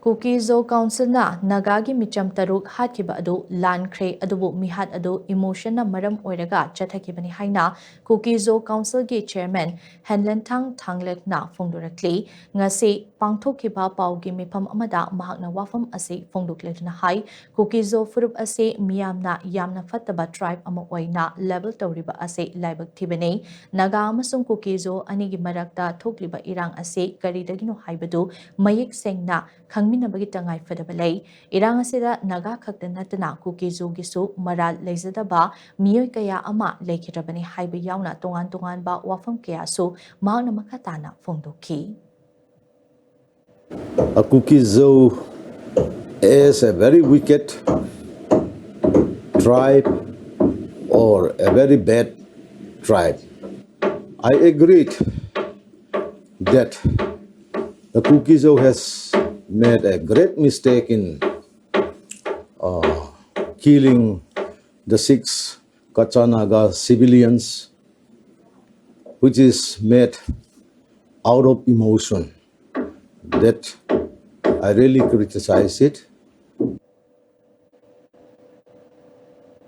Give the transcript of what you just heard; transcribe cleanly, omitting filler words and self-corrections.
Kuki Zo Council na Nagagi Micham Taruk Hatkiba Adu Lalle Adubu Mihat Adu Emotion na Maram Oiraga Chatakibani Haina Kuki Zo Council Gi Chairman Henlen Thanglet na Fongdurakli Ngasi Pangthokiba Paugi Mipam Amada Mahakna Wafam Ase Fongduklet na Hai Kuki Zo Furup Ase Miyamna Yamna Fataba Tribe Amoina Level Tauriba Ase Laibak Tibane Naga Amasung Kuki Zo Anigi Marakta Thokliba Irang Ase Karidagino Haibadu Mayik Sengna Khangminabagi tangai fadabalai irang asida naga khakta natana Kuki Zogisu maral leizadaba miyoi kaya ama lekhirabani haiba yauna tongan ba wafam kaya su mahakna makatana fongdoki. A Kuki Zo is a very wicked tribe or a very bad tribe. I agreed that the Kuki Zo has made a great mistake in killing the 6 Kachanaga civilians, which is made out of emotion. That I really criticize it.